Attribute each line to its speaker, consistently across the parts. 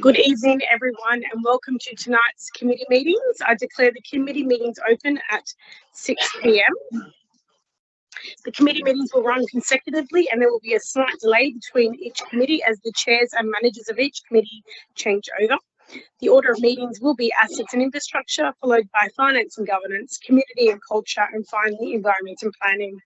Speaker 1: Good evening, everyone, and welcome to tonight's committee meetings. I declare the committee meetings open at 6 p.m. The committee meetings will run consecutively, and there will be a slight delay between each committee as the chairs and managers of each committee change over. The order of meetings will be assets and infrastructure, followed by finance and governance, community and culture, and finally environment and planning.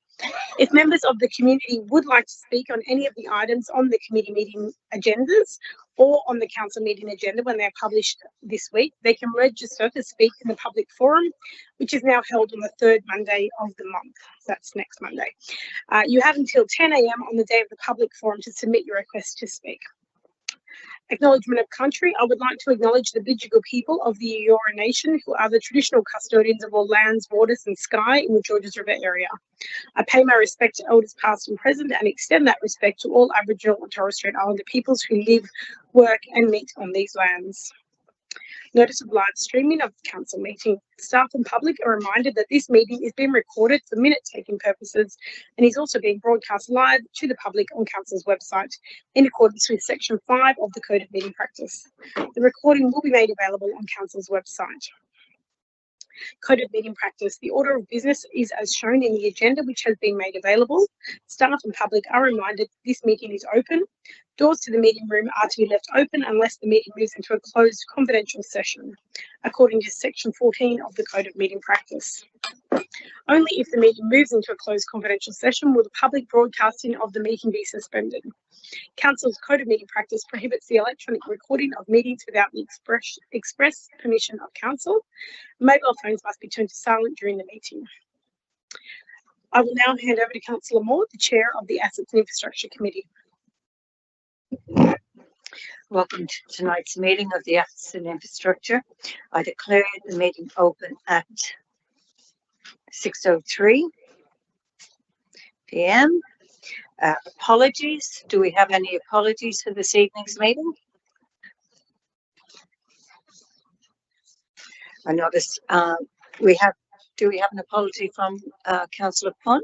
Speaker 1: If members of the community would like to speak on any of the items on the committee meeting agendas or on the council meeting agenda when they're published this week, they can register to speak in the public forum, which is now held on the third Monday of the month. That's next Monday. You have until 10 a.m. on the day of the public forum to submit your request to speak. Acknowledgement of country. I would like to acknowledge the Bidjigal people of the Eora Nation, who are the traditional custodians of all lands, waters and sky in the Georges River area. I pay my respect to elders past and present and extend that respect to all Aboriginal and Torres Strait Islander peoples who live, work and meet on these lands. Notice of live streaming of the council meeting. Staff and public are reminded that this meeting is being recorded for minute-taking purposes and is also being broadcast live to the public on council's website in accordance with section 5 of the Code of Meeting Practice. The recording will be made available on council's website. Code of Meeting Practice. The order of business is as shown in the agenda, which has been made available. Staff and public are reminded this meeting is open. Doors to the meeting room are to be left open unless the meeting moves into a closed confidential session, according to section 14 of the Code of Meeting Practice. Only if the meeting moves into a closed confidential session will the public broadcasting of the meeting be suspended. Council's Code of Meeting Practice prohibits the electronic recording of meetings without the express permission of council. Mobile phones must be turned to silent during the meeting. I will now hand over to Councillor Moore, the Chair of the Assets and Infrastructure Committee.
Speaker 2: Welcome to tonight's meeting of the Assets and Infrastructure. I declare the meeting open at 6:03 p.m. Apologies. Do we have any apologies for this evening's meeting? I notice do we have an apology from Councillor Pun?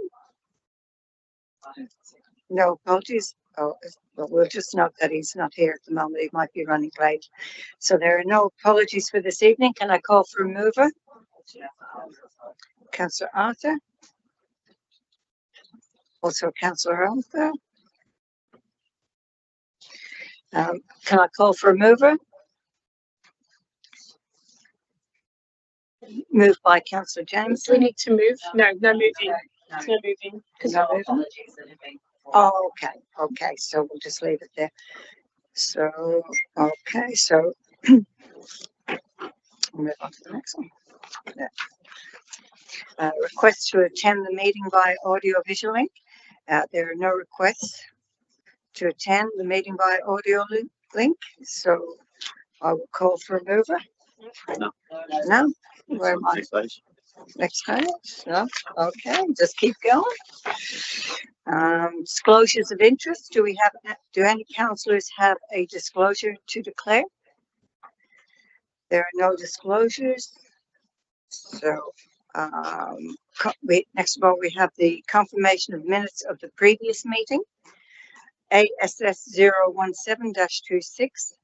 Speaker 2: No apologies. Oh, well, we'll just note that he's not here at the moment. He might be running late. So there are no apologies for this evening. Can I call for a mover? Councillor Arthur. Also Councillor Arthur. Can I call for a mover? Moved by Councillor James.
Speaker 1: We need to move. No moving. No moving.
Speaker 2: No apologies. Oh, okay. So we'll just leave it there. So, okay. So we'll move on to the next one. Yeah. Request to attend the meeting by audio visual link. There are no requests to attend the meeting by audio link. So I will call for a mover. No? Where am I? Next page? No? Okay, just keep going. Disclosures of interest. Do any councillors have a disclosure to declare? There are no disclosures. So next of all, we have the confirmation of minutes of the previous meeting. ASS 017-26.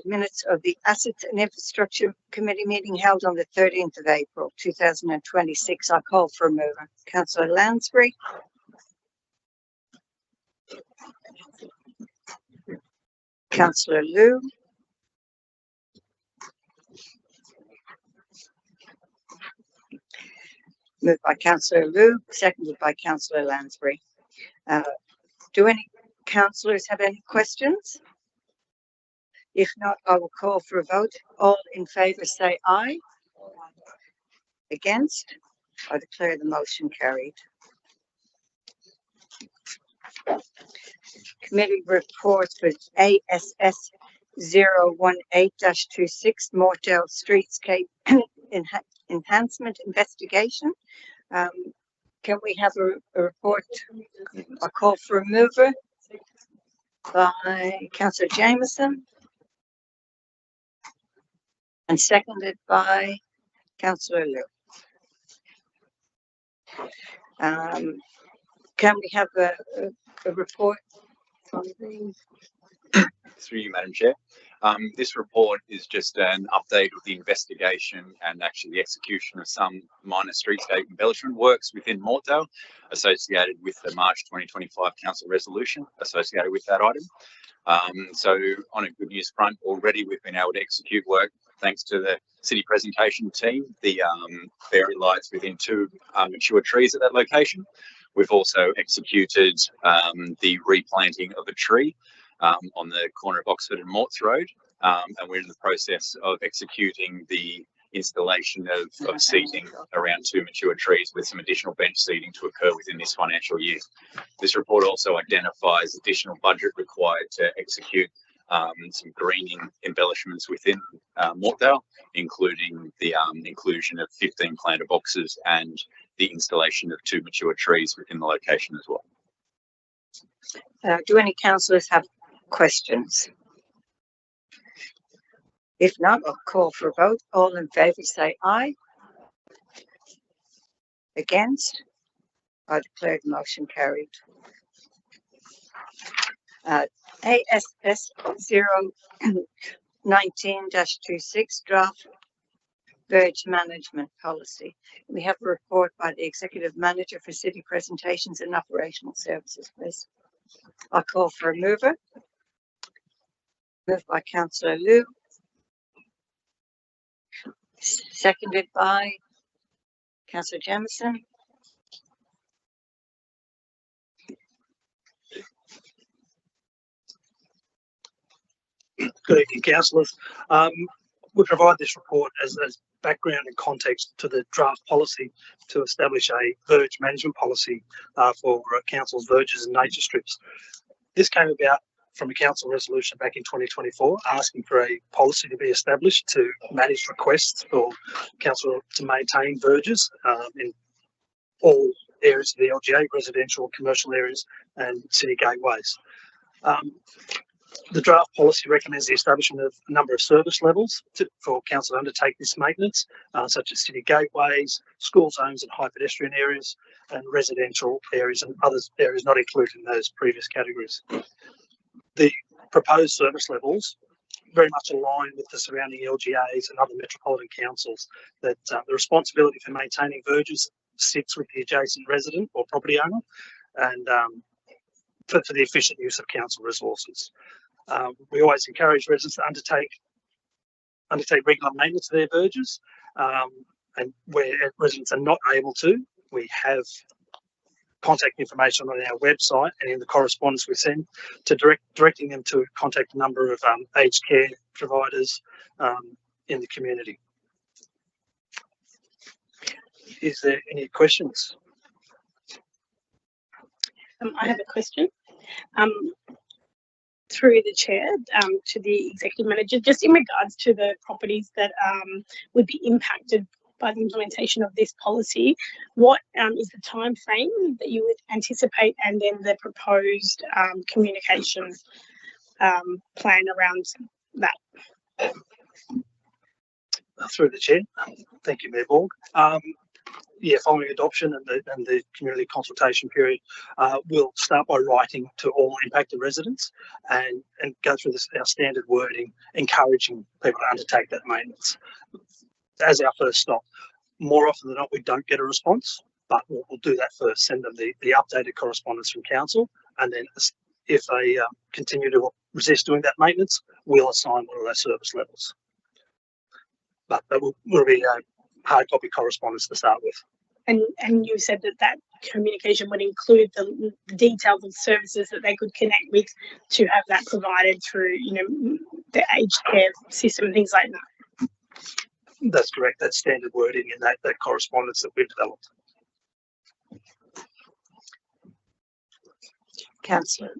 Speaker 2: Minutes of the Assets and Infrastructure Committee meeting held on the 13th of April 2026. I call for a mover. Councillor Lansbury. Councillor Liu. Moved by Councillor Liu, seconded by Councillor Lansbury. Do any councillors have any questions? If not, I will call for a vote. All in favour say aye. Against? I declare the motion carried. Committee report for ASS 018-26 Mortdale Streetscape Enhancement Investigation. Can we have a report? I call for a mover by Councillor Jameson and seconded by Councillor Liu. Can we have a report from the
Speaker 3: Through you, Madam Chair. This report is just an update of the investigation and actually the execution of some minor streetscape embellishment works within Mortdale associated with the March 2025 Council resolution associated with that item. So on a good news front, already we've been able to execute work thanks to the city presentation team, the fairy lights within 2 mature trees at that location. We've also executed the replanting of a tree on the corner of Oxford and Morts Road, and we're in the process of executing the installation of seating around 2 mature trees with some additional bench seating to occur within this financial year. This report also identifies additional budget required to execute some greening embellishments within Mortdale, including the inclusion of 15 planter boxes and the installation of 2 mature trees within the location as well.
Speaker 2: Do any councillors have questions? If not, I'll call for a vote. All in favour say aye. Against? I declare the motion carried. ASS 019-26 draft verge management policy. We have a report by the Executive Manager for City Presentations and Operational Services, please. I'll call for a mover. Moved by Councillor Liu. Seconded by Councillor Jamieson.
Speaker 4: Good evening, councillors. We provide this report as background and context to the draft policy to establish a verge management policy for council's verges and nature strips. This came about from a council resolution back in 2024 asking for a policy to be established to manage requests for council to maintain verges in all areas of the LGA, residential, commercial areas and city gateways. The draft policy recommends the establishment of a number of service levels for council to undertake this maintenance, such as city gateways, school zones and high pedestrian areas, and residential areas and other areas not included in those previous categories. The proposed service levels very much align with the surrounding LGAs and other metropolitan councils, that the responsibility for maintaining verges sits with the adjacent resident or property owner, and for the efficient use of council resources. We always encourage residents to undertake regular maintenance of their verges, and where residents are not able to, we have contact information on our website and in the correspondence we send to directing them to contact a number of aged care providers in the community. Is there any questions?
Speaker 1: I have a question. Through the chair to the executive manager, just in regards to the properties that would be impacted by the implementation of this policy, what is the time frame that you would anticipate, and then the proposed communication plan around that?
Speaker 4: Through the chair, thank you, Mayor Borg. Following adoption and the community consultation period, we'll start by writing to all impacted residents and go through our standard wording, encouraging people to undertake that maintenance as our first stop. More often than not, we don't get a response, but we'll do that first, send them the updated correspondence from council, and then if they continue to resist doing that maintenance, we'll assign one of those service levels. But that will be a hard copy correspondence to start with.
Speaker 1: And you said that communication would include the details of services that they could connect with to have that provided through, the aged care system and things like that.
Speaker 4: That's correct. That's standard wording in that correspondence that we've developed.
Speaker 2: Councillor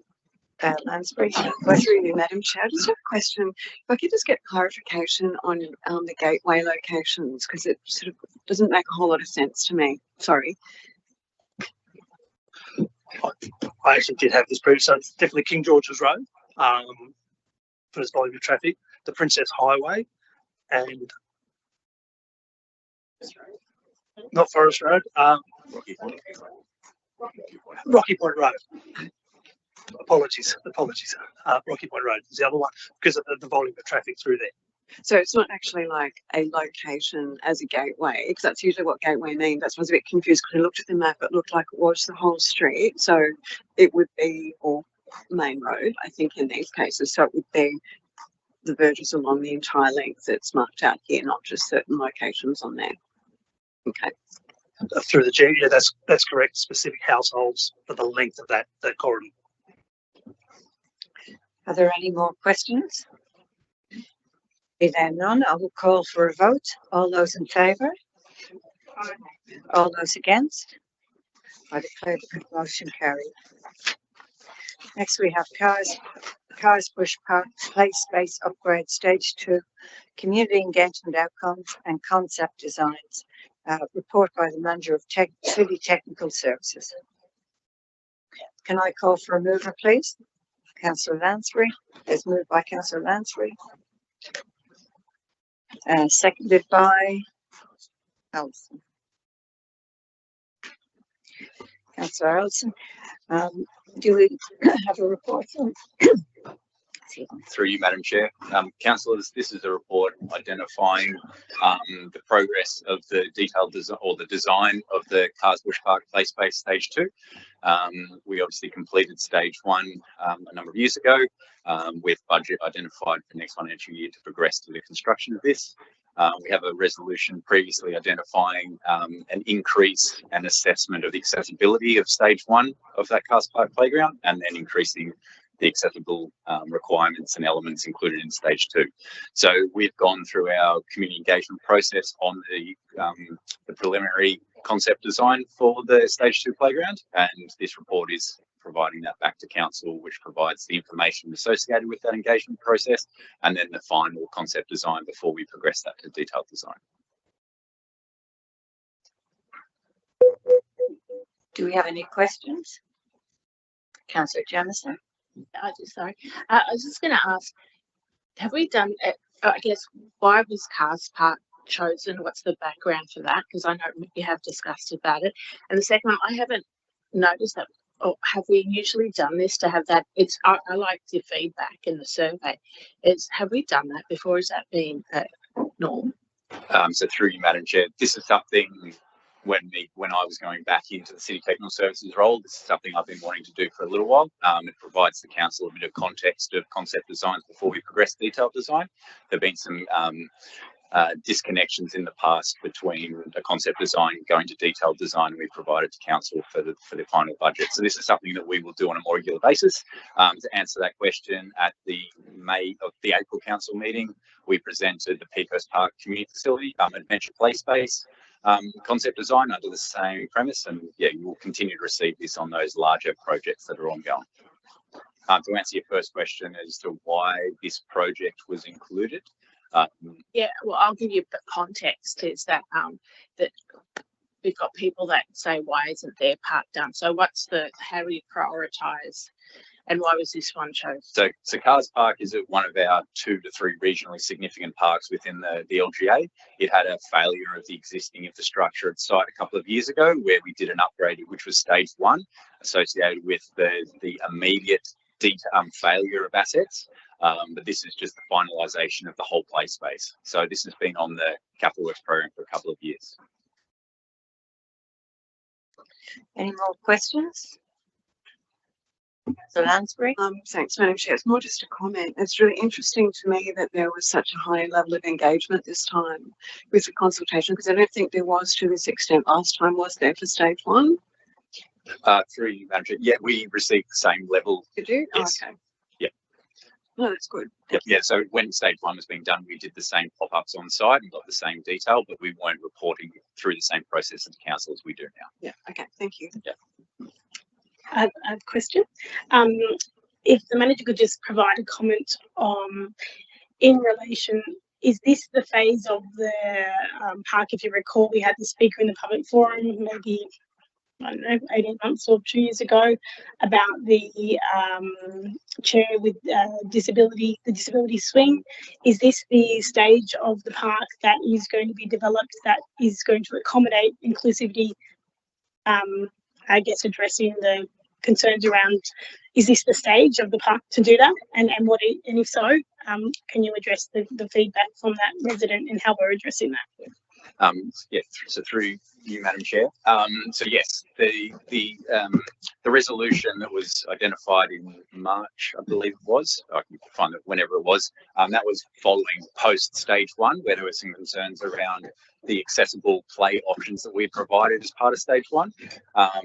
Speaker 2: Lansbury.
Speaker 5: Through you, Madam Chair, I just have a question. If I could just get clarification on the gateway locations, because it sort of doesn't make a whole lot of sense to me. Sorry.
Speaker 4: I actually did have this previously. So it's definitely King George's Road for this volume of traffic, the Princess Highway, and not Forest Road, Rocky Point Road. Apologies. Rocky Point Road is the other one because of the volume of traffic through there.
Speaker 5: So it's not actually like a location as a gateway, because that's usually what gateway means. That's why I was a bit confused because I looked at the map, it looked like it was the whole street. So it would be, or main road, I think in these cases. So it would be the verges along the entire length that's marked out here, not just certain locations on there. Okay.
Speaker 4: Through the G, yeah, that's correct. Specific households for the length of that corridor.
Speaker 2: Are there any more questions? Be there none, I will call for a vote. All those in favour? All those against? I declare the motion carried. Next we have Cars Bush Park Play Space Upgrade Stage 2 Community Engagement Outcomes and Concept Designs. Report by the Manager of City Technical Services. Can I call for a mover, please? Councillor Lansbury. It's moved by Councillor Lansbury. Seconded by Ellison. Councillor Ellison. Do we have a report from?
Speaker 3: Through you, Madam Chair. Councillors, this is a report identifying the progress of the detailed design or the design of the Cars Bush Park Play Space Stage 2. We obviously completed Stage 1 a number of years ago with budget identified for next financial year to progress to the construction of this. We have a resolution previously identifying an increase and assessment of the accessibility of Stage 1 of that Cars Park playground, and then increasing the accessible requirements and elements included in Stage 2. So we've gone through our community engagement process on the preliminary concept design for the Stage 2 playground, and this report is providing that back to council, which provides the information associated with that engagement process, and then the final concept design before we progress that to detailed design.
Speaker 2: Do we have any questions? Councillor Jamieson.
Speaker 6: I was just going to ask, have we done it? I guess, why was Cars Park chosen? What's the background for that? Because I know we have discussed about it. And the second one, I haven't noticed that. Or have we usually done this to have that? I like the feedback in the survey. Have we done that before? Has that been a norm?
Speaker 3: So through you, Madam Chair, this is something when I was going back into the City Technical Services role, this is something I've been wanting to do for a little while. It provides the council a bit of context of concept designs before we progress detailed design. There have been some disconnections in the past between a concept design going to detailed design we provided to council for the final budget. So this is something that we will do on a more regular basis. To answer that question, at the April council meeting, we presented the Peakhurst Park Community Facility Adventure Play Space concept design under the same premise, and yeah, you will continue to receive this on those larger projects that are ongoing. To answer your first question as to why this project was included.
Speaker 6: Yeah, well, I'll give you the context. Is that that we've got people that say, why isn't their park done? So how do you prioritise, and why was this one chosen?
Speaker 3: So Cars Park is one of our 2 to 3 regionally significant parks within the LGA. It had a failure of the existing infrastructure at site a couple of years ago, where we did an upgrade, which was Stage 1, associated with the immediate failure of assets. But this is just the finalisation of the whole play space. So this has been on the Capital Works program for a couple of years.
Speaker 2: Any more questions? So Lansbury.
Speaker 5: Thanks, Madam Chair. It's more just a comment. It's really interesting to me that there was such a high level of engagement this time with the consultation, because I don't think there was to this extent last time, was there, for Stage 1?
Speaker 3: Through you, Madam Chair. Yeah, we received the same level.
Speaker 5: Did you?
Speaker 3: Yes.
Speaker 5: Okay.
Speaker 3: Yeah.
Speaker 5: No, that's good.
Speaker 3: Yeah, so when Stage 1 was being done, we did the same pop-ups on site and got the same detail, but we weren't reporting through the same process to council as we do now.
Speaker 5: Yeah, okay, thank you.
Speaker 3: Yeah.
Speaker 1: I have a question. If the manager could just provide a comment on, in relation, is this the phase of the park? If you recall, we had the speaker in the public forum, maybe, I don't know, 18 months or 2 years ago, about the chair with disability, the disability swing. Is this the stage of the park that is going to be developed that is going to accommodate inclusivity? I guess addressing the concerns around is this the stage of the park to do that? And if so, can you address the feedback from that resident and how we're addressing that?
Speaker 3: Yeah, so through you, Madam Chair. So yes, the resolution that was identified in March, I believe it was, I can find it whenever it was, that was following post stage 1, where there were some concerns around the accessible play options that we provided as part of stage 1.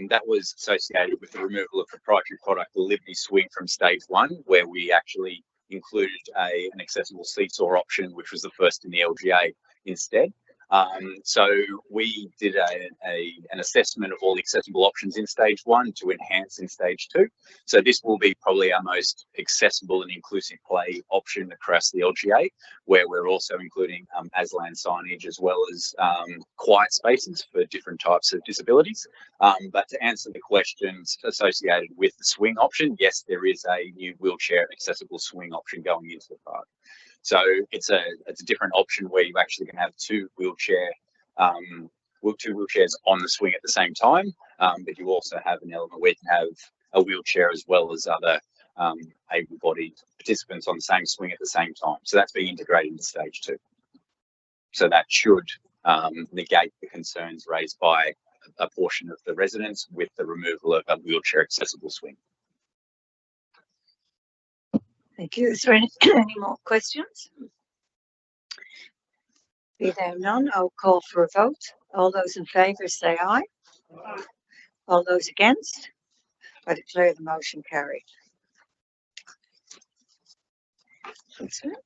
Speaker 3: That was associated with the removal of proprietary product, the Liberty Swing, from stage 1, where we actually included an accessible seesaw option, which was the first in the LGA instead. So we did an assessment of all the accessible options in stage 1 to enhance in stage 2. So this will be probably our most accessible and inclusive play option across the LGA, where we're also including Aslan signage as well as quiet spaces for different types of disabilities. But to answer the questions associated with the swing option, yes, there is a new wheelchair accessible swing option going into the park. So it's a different option where you actually can have two wheelchairs on the swing at the same time, but you also have an element where you can have a wheelchair as well as other able-bodied participants on the same swing at the same time. So that's being integrated into stage 2. So that should negate the concerns raised by a portion of the residents with the removal of a wheelchair accessible swing.
Speaker 2: Thank you. Is there any more questions? Be there none, I'll call for a vote. All those in favour say aye. All those against? I declare the motion carried. That's it.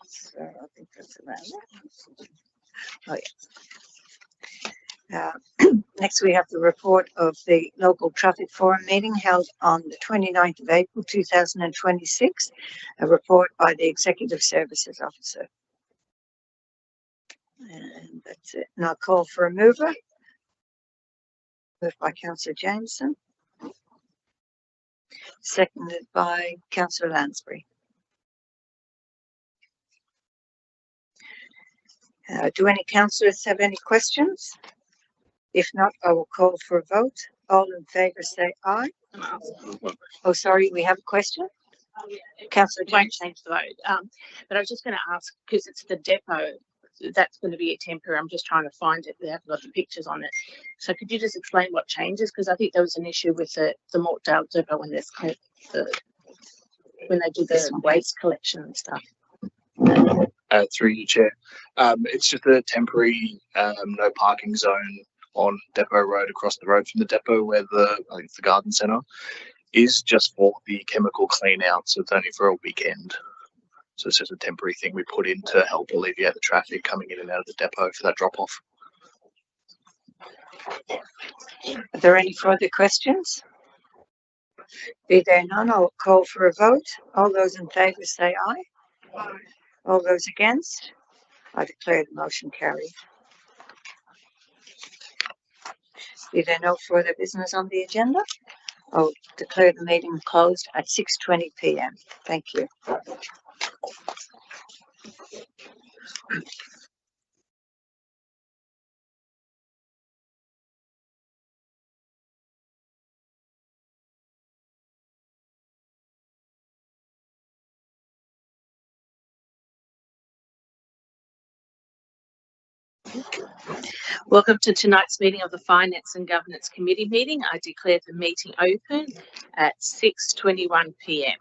Speaker 2: So I think that's around it. Oh yeah. Next, we have the report of the local traffic forum meeting held on the 29th of April 2026, a report by the Executive Services Officer. And that's it. And I'll call for a mover. Moved by Councillor Jameson. Seconded by Councillor Lansbury. Do any councillors have any questions? If not, I will call for a vote. All in favour say aye. Oh, sorry, we have a question. Councillor
Speaker 6: Won't
Speaker 2: Jameson.
Speaker 6: change the vote. But I was just going to ask, because it's the depot, that's going to be a temporary. I'm just trying to find it. They haven't got the pictures on it. So could you just explain what changes? Because I think there was an issue with the Mortdale depot when there's when they do the waste collection and stuff.
Speaker 7: Through you, Chair. It's just a temporary no parking zone on Depot Road, across the road from the depot where I think it's the garden centre is, just for the chemical clean out. So it's only for a weekend. So it's just a temporary thing we put in to help alleviate the traffic coming in and out of the depot for that drop off.
Speaker 2: Are there any further questions? Be there none, I'll call for a vote. All those in favour say aye. Aye. All those against? I declare the motion carried. Be there no further business on the agenda? I'll declare the meeting closed at 6:20 p.m. Thank you.
Speaker 6: Welcome to tonight's meeting of the Finance and Governance Committee meeting. I declare the meeting open at 6:21 p.m.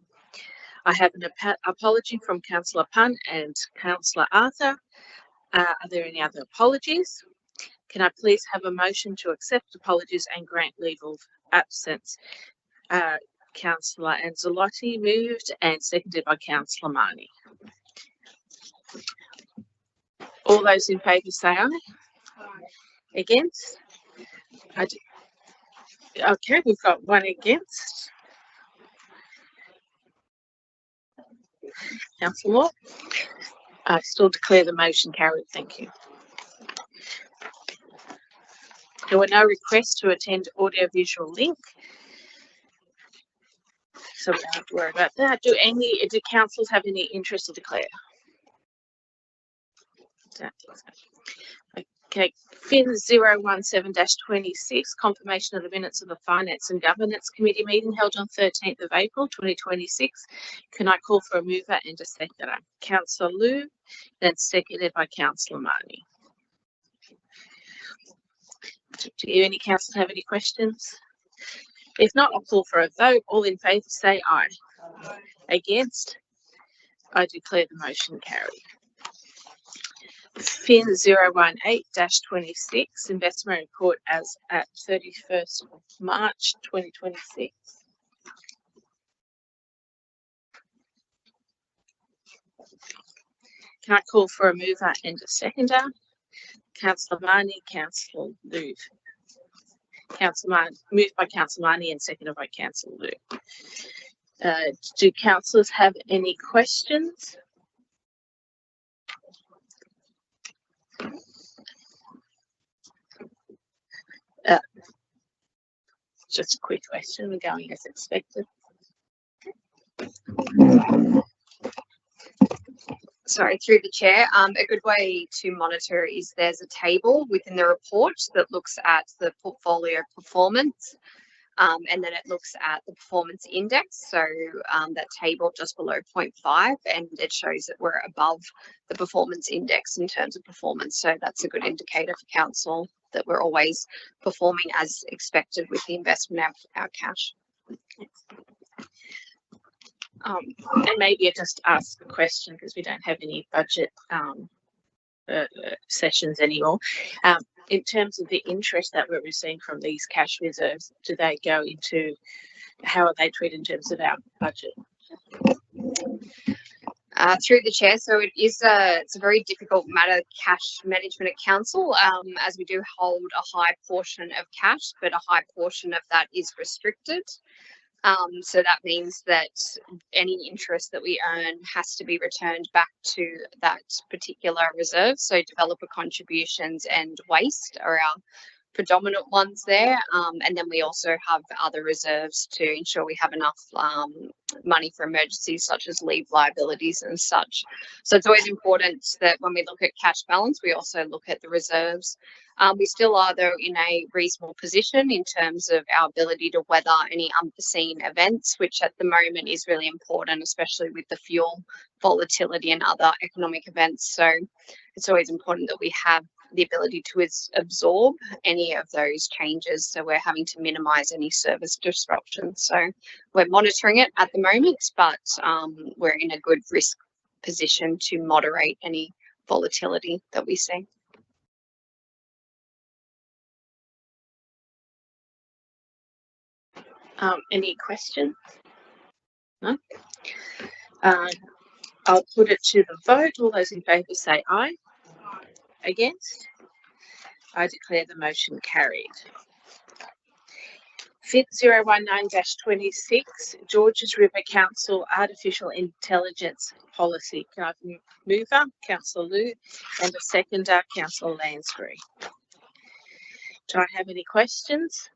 Speaker 6: I have an apology from Councillor Punt and Councillor Arthur. Are there any other apologies? Can I please have a motion to accept apologies and grant leave of absence? Councillor Anzalotti moved and seconded by Councillor Marnie. All those in favour say aye. Against? Okay, we've got one against. Councillor Moore. I still declare the motion carried. Thank you. There were no requests to attend audiovisual link, so we don't have to worry about that. Do councillors have any interest to declare? Don't think so. Okay, FIN 017-26, confirmation of the minutes of the Finance and Governance Committee meeting held on 13th of April 2026. Can I call for a mover and a seconder? Councillor Liu, then seconded by Councillor Marnie. Do you, any councillors have any questions? If not, I'll call for a vote. All in favour say aye. Against? I declare the motion carried. FIN 018-26, investment report as at 31st of March 2026. Can I call for a mover and a seconder? Councillor Marnie, Councillor Liu. Moved by Councillor Marnie and seconded by Councillor Liu. Do councillors have any questions? Just a quick question. We're going as expected.
Speaker 8: Sorry, through the chair, a good way to monitor is there's a table within the report that looks at the portfolio performance, and then it looks at the performance index. So that table just below 0.5, and it shows that we're above the performance index in terms of performance. So that's a good indicator for council that we're always performing as expected with the investment of our cash.
Speaker 6: And maybe I just ask a question because we don't have any budget sessions anymore. In terms of the interest that we're receiving from these cash reserves, do they go into, how are they treated in terms of our budget?
Speaker 8: Through the chair, so it's a very difficult matter, cash management at council, as we do hold a high portion of cash, but a high portion of that is restricted. So that means that any interest that we earn has to be returned back to that particular reserve. So developer contributions and waste are our predominant ones there. And then we also have other reserves to ensure we have enough money for emergencies such as leave liabilities and such. So it's always important that when we look at cash balance, we also look at the reserves. We still are, though, in a reasonable position in terms of our ability to weather any unforeseen events, which at the moment is really important, especially with the fuel volatility and other economic events. So it's always important that we have the ability to absorb any of those changes. So we're having to minimize any service disruptions. So we're monitoring it at the moment, but we're in a good risk position to moderate any volatility that we see.
Speaker 6: Any questions? No? I'll put it to the vote. All those in favour say aye. Against? I declare the motion carried. FIN 019-26, Georges River Council Artificial Intelligence Policy. Can I have a mover, Councillor Liu, and a seconder, Councillor Lansbury? Do I have any questions?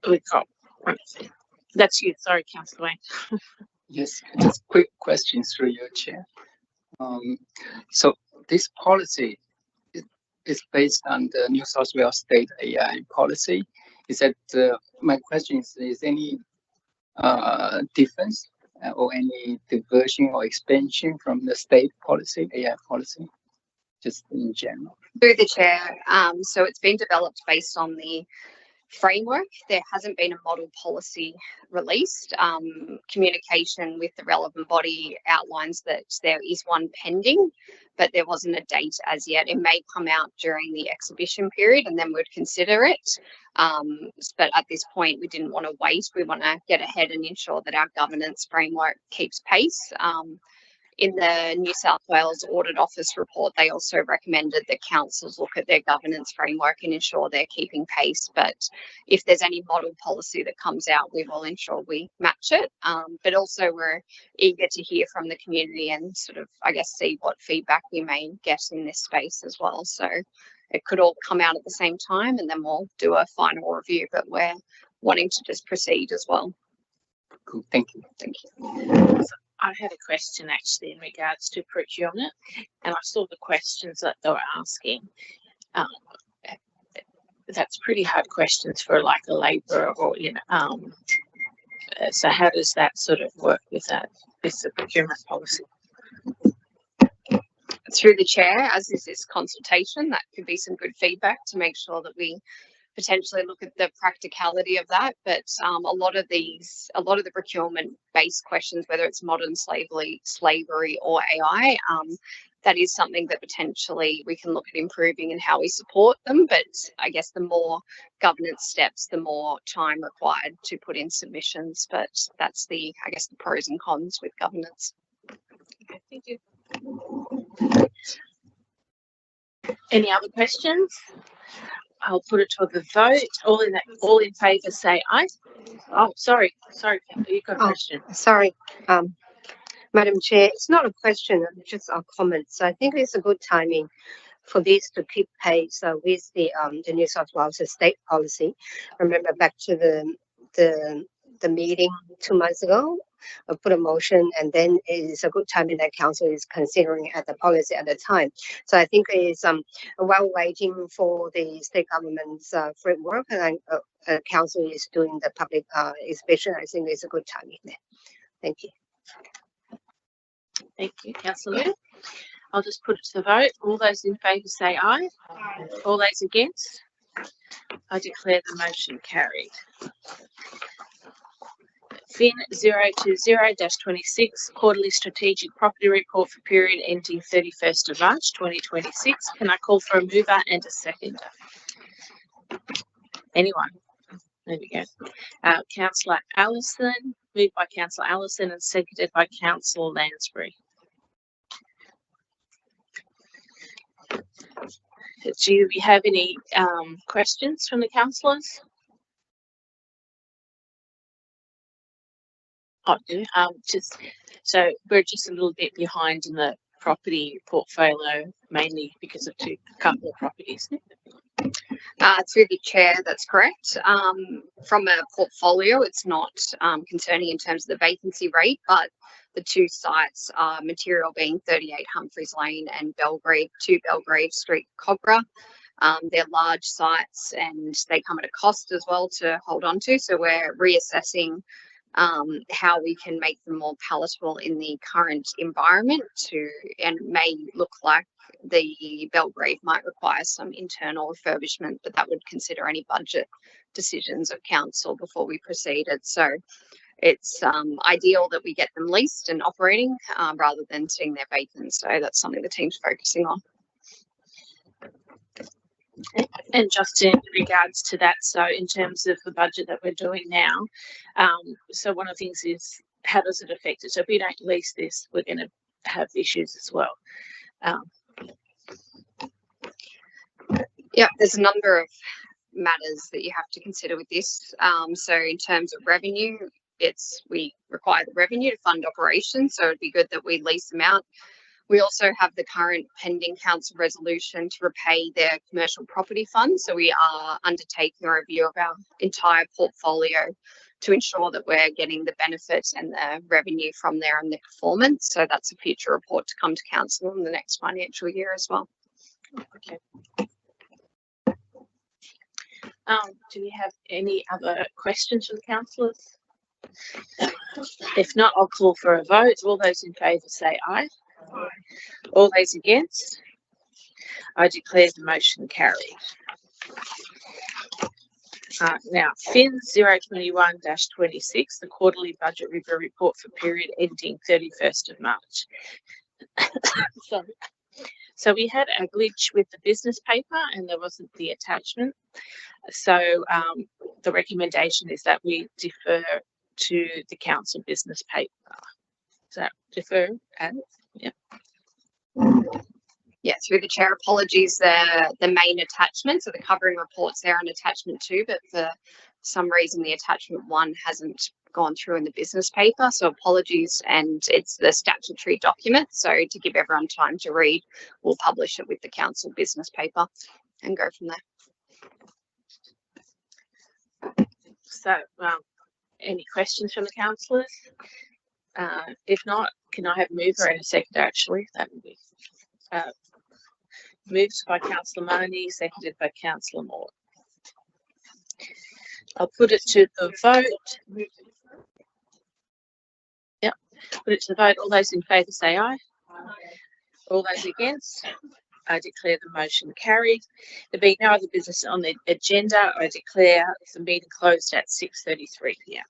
Speaker 6: We've got one. That's you. Sorry, Councillor Wayne.
Speaker 9: Yes, just quick question through your chair. So this policy is based on the New South Wales State AI policy. Is that my question is any difference or any diversion or expansion from the state policy, AI policy, just in general?
Speaker 8: Through the chair, so it's been developed based on the framework. There hasn't been a model policy released. Communication with the relevant body outlines that there is one pending, but there wasn't a date as yet. It may come out during the exhibition period and then we'd consider it. But at this point, we didn't want to wait. We want to get ahead and ensure that our governance framework keeps pace. In the New South Wales Audit Office report, they also recommended that councils look at their governance framework and ensure they're keeping pace. But if there's any model policy that comes out, we will ensure we match it. But also we're eager to hear from the community and sort of, I guess, see what feedback we may get in this space as well. So it could all come out at the same time and then we'll do a final review, but we're wanting to just proceed as well.
Speaker 9: Cool, thank you.
Speaker 8: Thank you.
Speaker 6: I had a question actually in regards to procurement, and I saw the questions that they were asking. That's pretty hard questions for like a labourer or, so how does that sort of work with that, with the procurement policy?
Speaker 8: Through the chair, as is this consultation, that could be some good feedback to make sure that we potentially look at the practicality of that. But a lot of the procurement based questions, whether it's modern slavery or AI, that is something that potentially we can look at improving and how we support them. But I guess the more governance steps, the more time required to put in submissions. But that's the pros and cons with governance.
Speaker 6: Okay, thank you. Any other questions? I'll put it to the vote. All in favour say aye. Oh, sorry, you've got a question.
Speaker 10: Sorry, Madam Chair, it's not a question, it's just a comment. So I think it's a good timing for this to keep pace with the New South Wales state policy. Remember back to the meeting 2 months ago, I put a motion, and then it's a good timing that council is considering at the policy at the time. So I think it's while waiting for the state government's framework, and council is doing the public inspection. I think it's a good timing there. Thank you.
Speaker 6: Thank you, Councillor Liu. I'll just put it to the vote. All those in favour say aye. All those against? I declare the motion carried. FIN 020-26 Quarterly Strategic Property Report for period ending 31st of March 2026. Can I call for a mover and a seconder? Anyone? There we go. Councillor Allison, moved by Councillor Allison and seconded by Councillor Lansbury. Do we have any questions from the councillors? So we're just a little bit behind in the property portfolio, mainly because of a couple of properties.
Speaker 8: Through the chair, that's correct. From a portfolio, it's not concerning in terms of the vacancy rate, but the two sites are material being 38 Humphreys Lane and 2 Belgrave Street, Cobra. They're large sites and they come at a cost as well to hold on to. So we're reassessing how we can make them more palatable in the current environment and may look like the Belgrave might require some internal refurbishment, but that would consider any budget decisions of council before we proceeded. So it's ideal that we get them leased and operating rather than sitting there vacant. So that's something the team's focusing on.
Speaker 6: And just in regards to that, so in terms of the budget that we're doing now, so one of the things is how does it affect it? So if we don't lease this, we're going to have issues as well.
Speaker 8: Yeah, there's a number of matters that you have to consider with this. So in terms of revenue, we require the revenue to fund operations, so it'd be good that we lease them out. We also have the current pending council resolution to repay their commercial property fund. So we are undertaking a review of our entire portfolio to ensure that we're getting the benefits and the revenue from there and the performance. So that's a future report to come to council in the next financial year as well.
Speaker 6: Okay. Do we have any other questions from the councillors? If not, I'll call for a vote. All those in favour say aye. All those against? I declare the motion carried. Now, FIN 021-26, the Quarterly Budget Review Report for period ending 31st of March. Sorry. So we had a glitch with the business paper and there wasn't the attachment. So the recommendation is that we defer to the council business paper. So defer and yeah.
Speaker 8: Yeah, through the chair, apologies. The main attachment, so the covering reports there on attachment 2, but for some reason the attachment 1 hasn't gone through in the business paper. So apologies, and it's the statutory document. So to give everyone time to read, we'll publish it with the council business paper and go from there.
Speaker 6: So any questions from the councillors? If not, can I have a mover and a seconder? Actually, that would be moved by Councillor Mahoney, seconded by Councillor Moore. I'll put it to the vote. Yep, put it to the vote. All those in favour say aye. All those against? I declare the motion carried. There being no other business on the agenda, I declare the meeting closed at 6:33 p.m.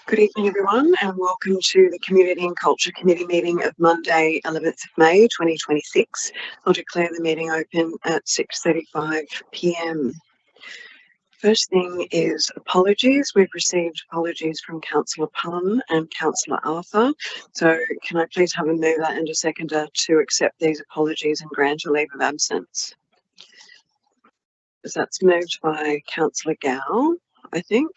Speaker 5: Good evening, everyone, and welcome to the Community and Culture Committee meeting of Monday, 11th of May, 2026. I'll declare the meeting open at 6:35 p.m. First thing is apologies. We've received apologies from Councillor Punn and Councillor Arthur. So can I please have a mover and a seconder to accept these apologies and grant a leave of absence? So that's moved by Councillor Gow, I think.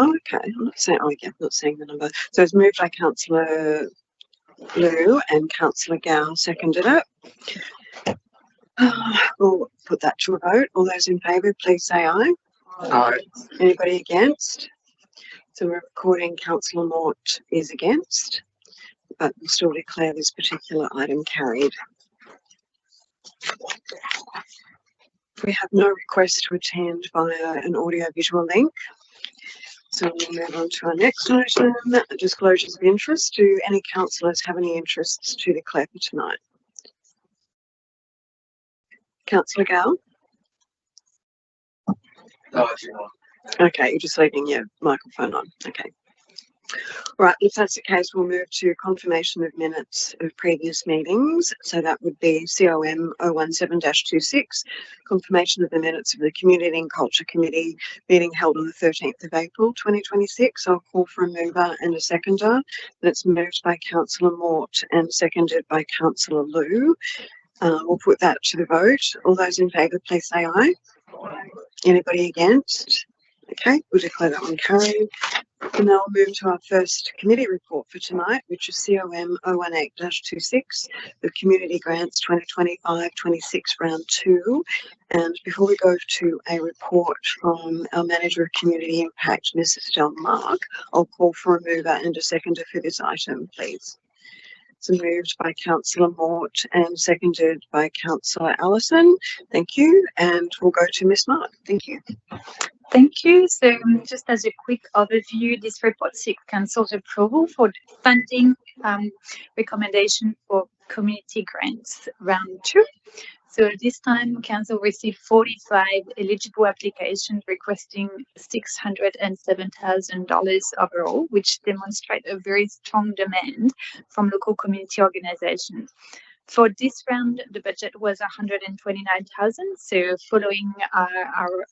Speaker 5: Oh, okay. I'm not saying, oh, yeah, I'm not saying the number. So it's moved by Councillor Liu and Councillor Gow seconded it. We'll put that to a vote. All those in favour, please say aye.
Speaker 7: Aye.
Speaker 5: Anybody against? So we're recording Councillor Mort is against, but we'll still declare this particular item carried. We have no request to attend via an audio-visual link. So we'll move on to our next item, disclosures of interest. Do any councillors have any interests to declare for tonight? Councillor Gale? Okay, you're just leaving your microphone on. Okay. Right, if that's the case, we'll move to confirmation of minutes of previous meetings. So that would be COM 017-26, confirmation of the minutes of the Community and Culture Committee meeting held on the 13th of April 2026. I'll call for a mover and a seconder. That's moved by Councillor Mort and seconded by Councillor Liu. We'll put that to the vote. All those in favour, please say aye. Anybody against? Okay, we'll declare that one carried. And now we'll move to our first committee report for tonight, which is COM 018-26, the Community Grants 2025-26 Round 2. And before we go to a report from our Manager of Community Impact, Mrs. Del Mark, I'll call for a mover and a seconder for this item, please. So moved by Councillor Mort and seconded by Councillor Allison. Thank you. And we'll go to Ms. Mark. Thank you.
Speaker 11: Thank you. So just as a quick overview, this report seeks council's approval for funding recommendation for community grants round 2. So this time council received 45 eligible applications requesting $607,000 overall, which demonstrate a very strong demand from local community organizations. For this round, the budget was $129,000. So following our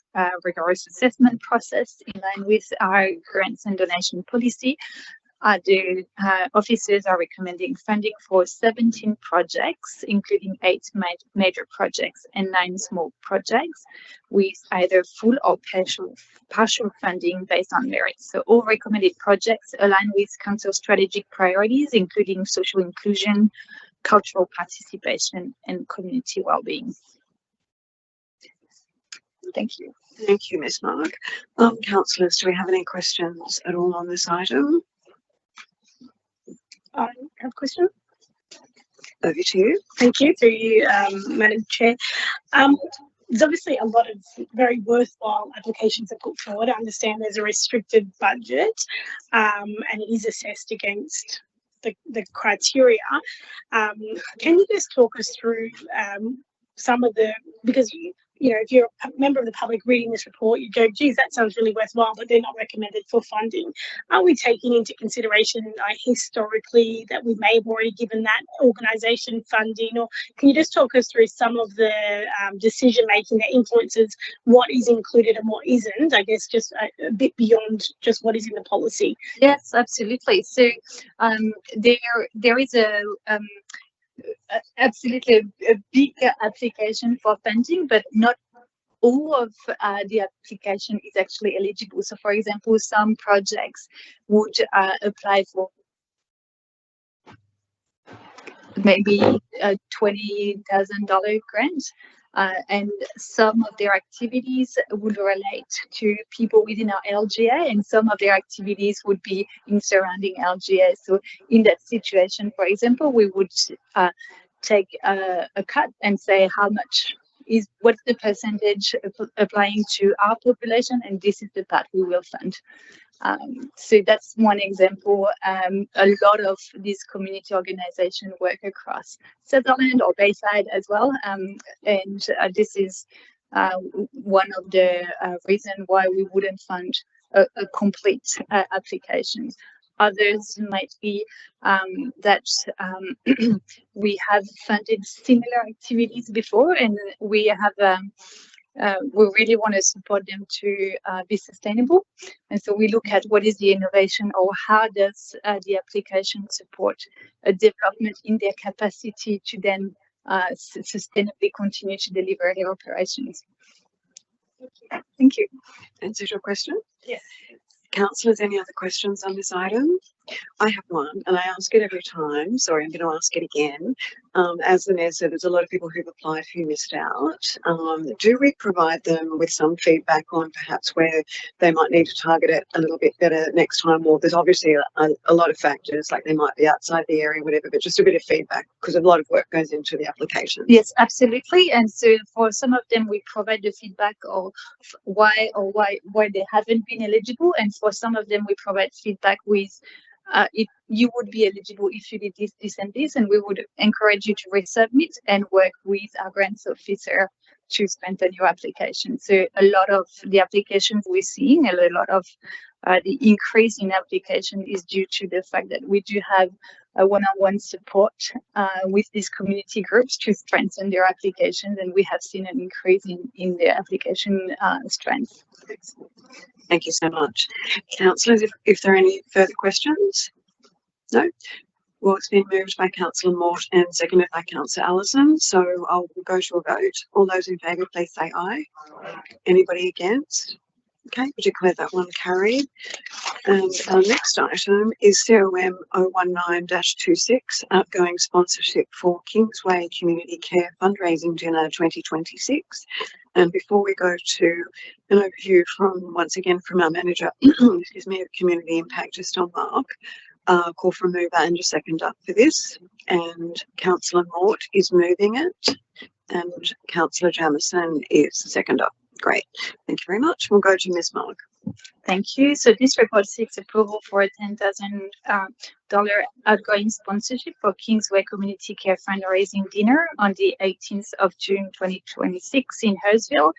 Speaker 11: rigorous assessment process in line with our grants and donation policy, the officers are recommending funding for 17 projects, including 8 major projects and 9 small projects, with either full or partial funding based on merit. So all recommended projects align with council strategic priorities, including social inclusion, cultural participation, and community well-being. Thank you.
Speaker 5: Thank you, Ms. Mark. Councillors, do we have any questions at all on this item?
Speaker 1: I have a question.
Speaker 5: Over to you.
Speaker 1: Thank you, through you, Madam Chair. There's obviously a lot of very worthwhile applications that put forward. I understand there's a restricted budget and it is assessed against the criteria. Can you just talk us through some of the, because you know, if you're a member of the public reading this report, you go, geez, that sounds really worthwhile, but they're not recommended for funding. Are we taking into consideration historically that we may have already given that organisation funding? Or can you just talk us through some of the decision making that influences what is included and what isn't, I guess just a bit beyond just what is in the policy?
Speaker 11: Yes, absolutely. So there is absolutely a big application for funding, but not all of the application is actually eligible. So for example, some projects would apply for maybe a $20,000 grant. And some of their activities would relate to people within our LGA, and some of their activities would be in surrounding LGA. So in that situation, for example, we would take a cut and say how much is, what's the percentage applying to our population, and this is the part we will fund. So that's one example. A lot of these community organizations work across Sutherland or Bayside as well. And this is one of the reasons why we wouldn't fund a complete application. Others might be that we have funded similar activities before, and we have we really want to support them to be sustainable. And so we look at what is the innovation, or how does the application support a development in their capacity to then sustainably continue to deliver their operations. Thank you.
Speaker 5: Answers your question?
Speaker 11: Yes.
Speaker 5: Councillors, any other questions on this item? I have one, and I ask it every time. Sorry, I'm going to ask it again. As the Mayor said, there's a lot of people who've applied who missed out. Do we provide them with some feedback on perhaps where they might need to target it a little bit better next time? Or there's obviously a lot of factors, like they might be outside the area, whatever, but just a bit of feedback, because a lot of work goes into the application.
Speaker 11: Yes, absolutely. And so for some of them, we provide the feedback of why they haven't been eligible, and for some of them, we provide feedback with you would be eligible if you did this, and this, and we would encourage you to resubmit and work with our grants officer to strengthen your application. So a lot of the applications we're seeing, and a lot of the increase in application is due to the fact that we do have a one-on-one support with these community groups to strengthen their applications, and we have seen an increase in their application strength.
Speaker 5: Thank you so much. Councillors, if there are any further questions? No? Well, it's been moved by Councillor Mort and seconded by Councillor Allison. So I'll go to a vote. All those in favour, please say aye. Anybody against? Okay, we declare that one carried. And our next item is COM 019-26, outgoing sponsorship for Kingsway Community Care Fundraising Dinner 2026. And before we go to an overview from, once again, from our manager, excuse me, of Community Impact, Estelle Mark, call for a mover and a seconder for this. And Councillor Mort is moving it, and Councillor Jamieson is the seconder. Great, thank you very much. We'll go to Ms. Mark.
Speaker 11: Thank you. So this report seeks approval for a $10,000 outgoing sponsorship for Kingsway Community Care Fundraising Dinner on the 18th of June 2026 in Hurstville.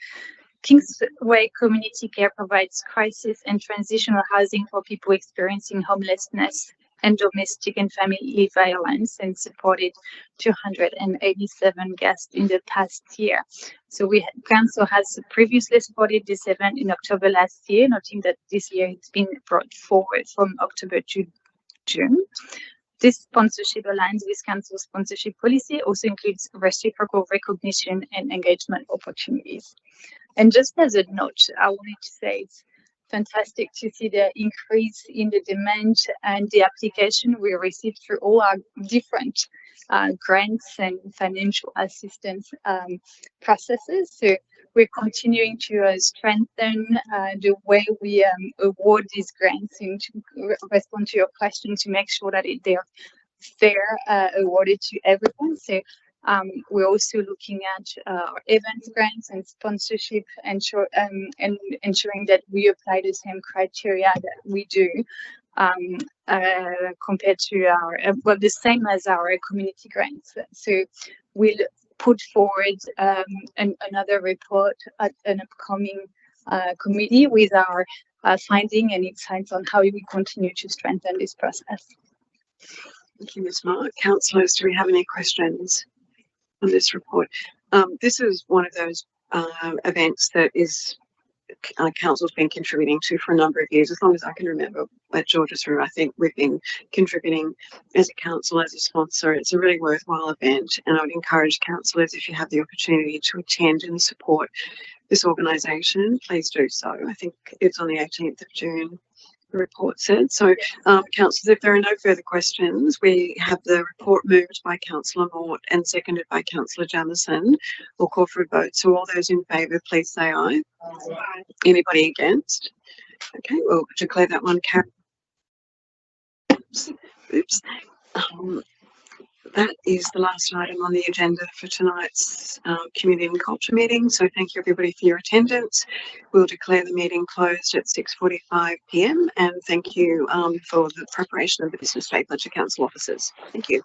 Speaker 11: Kingsway Community Care provides crisis and transitional housing for people experiencing homelessness and domestic and family violence, and supported 287 guests in the past year. So council has previously supported this event in October last year, noting that this year it's been brought forward from October to June. This sponsorship aligns with council sponsorship policy, also includes reciprocal recognition and engagement opportunities. And just as a note, I wanted to say it's fantastic to see the increase in the demand and the application we received through all our different grants and financial assistance processes. So we're continuing to strengthen the way we award these grants, and to respond to your question, to make sure that they're fair, awarded to everyone. So we're also looking at our event grants and sponsorship, and ensuring that we apply the same criteria that we do compared to our, well, the same as our community grants. So we'll put forward another report at an upcoming committee with our finding and insights on how we continue to strengthen this process.
Speaker 5: Thank you, Ms. Mark. Councillors, do we have any questions on this report? This is one of those events that is council's been contributing to for a number of years. As long as I can remember at George's Room, I think we've been contributing as a council, as a sponsor. It's a really worthwhile event, and I would encourage councillors, if you have the opportunity, to attend and support this organisation, please do so. I think it's on the 18th of June, the report said. So, councillors, if there are no further questions, we have the report moved by Councillor Mort and seconded by Councillor Jamieson. We'll call for a vote. So all those in favour, please say aye. Aye. Anybody against? Okay, we'll declare that one carried. Oops. That is the last item on the agenda for tonight's community and culture meeting. So thank you everybody for your attendance. We'll declare the meeting closed at 6:45 p.m. and thank you for the preparation of the business statement to council officers. Thank you.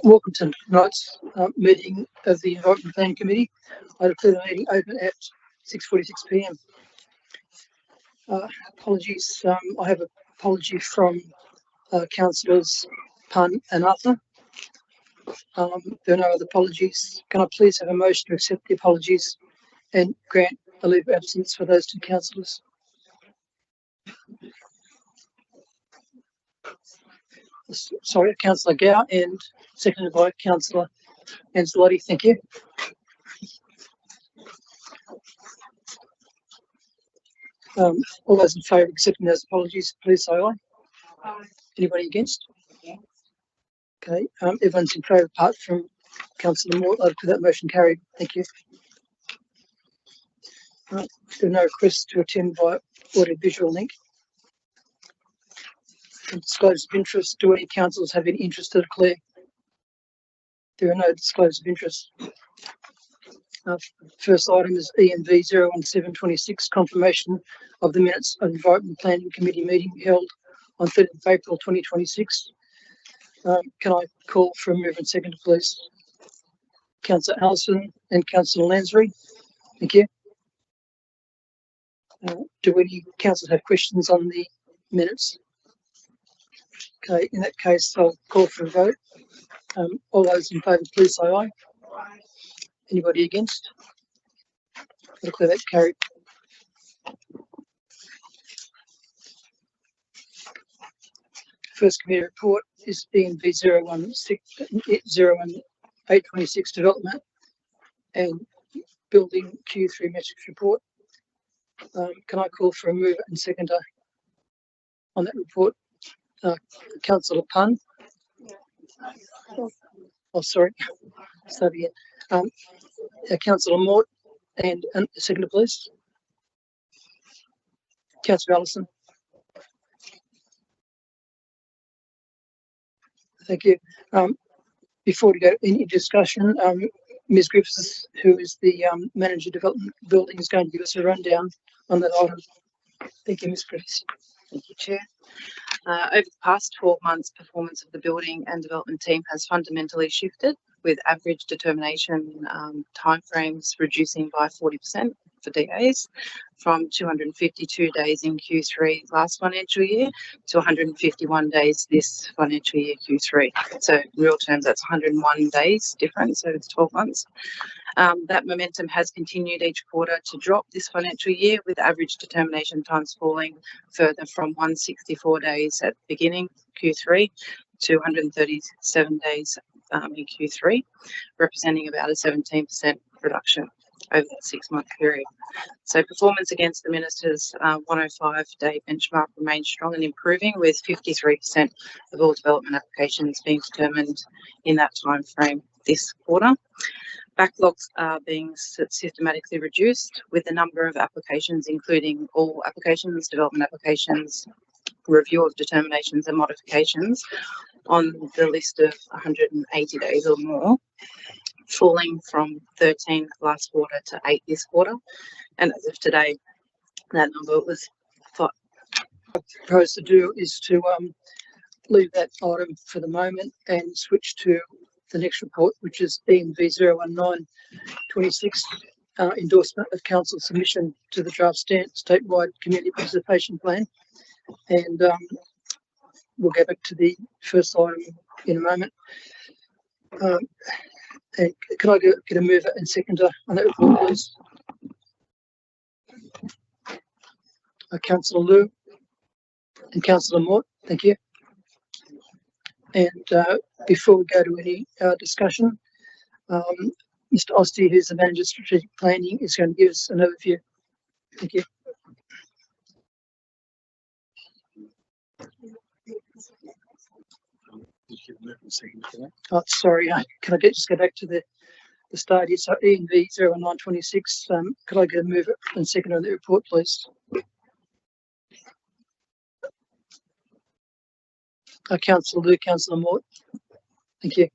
Speaker 12: Welcome to tonight's meeting of the Environment Planning Committee. I declare the meeting open at 6:46 p.m. Apologies, I have an apology from councillors Pun and Arthur. There are no other apologies. Can I please have a motion to accept the apologies and grant a leave of absence for those two councillors? Sorry, Councillor Gow, and seconded by Councillor Ancelotti. Thank you. All those in favour of accepting those apologies, please say aye. Aye. Anybody against? Yeah. Okay, everyone's in favour apart from Councillor Moore. I'll declare that motion carried. Thank you. There are no requests to attend via audio visual link. Disclosure of interest. Do any councillors have any interest to declare? There are no disclosures of interest. First item is ENV 01726, confirmation of the minutes of the Environment Planning Committee meeting held on 3rd of April 2026. Can I call for a move and second, please? Councillor Allison and Councillor Lansbury. Thank you. Do any councillors have questions on the minutes? Okay, in that case, I'll call for a vote. All those in favour, please say aye. Aye. Anybody against? I'll declare that carried. First committee report is ENV 01826 development and building Q3 metrics report. Can I call for a mover and seconder on that report? Councillor Pun. Oh, sorry. Start again. Councillor Mort and seconder, please. Councillor Allison. Thank you. Before we go any discussion, Ms. Griffiths, who is the Manager Development Building, is going to give us a rundown on that item. Thank you, Ms. Griffiths.
Speaker 13: Thank you, Chair. Over the past 12 months, performance of the building and development team has fundamentally shifted, with average determination timeframes reducing by 40% for DAs, from 252 days in Q3 last financial year to 151 days this financial year Q3. So in real terms, that's 101 days difference over the 12 months. That momentum has continued each quarter to drop this financial year, with average determination times falling further from 164 days at the beginning Q3 to 137 days in Q3, representing about a 17% reduction over that 6-month period. So performance against the Minister's 105-day benchmark remains strong and improving, with 53% of all development applications being determined in that time frame this quarter. Backlogs are being systematically reduced, with the number of applications, including all applications, development applications, review of determinations and modifications, on the list of 180 days or more, falling from 13 last quarter to 8 this quarter. And as of today, that number was 5.
Speaker 12: What I propose to do is to leave that item for the moment and switch to the next report, which is ENV 01926, endorsement of council submission to the draft statewide community participation plan. And we'll go back to the first item in a moment. And can I get a mover and seconder on that report, please? Councillor Liu and Councillor Mort, thank you. And before we go to any discussion, Mr. Osti, who's the Manager of Strategic Planning, is going to give us an overview. Thank you. Oh, sorry, can I just go back to the start here? So ENV 01926, could I get a mover and seconder on the report, please? Councillor Liu, Councillor Mort, thank you.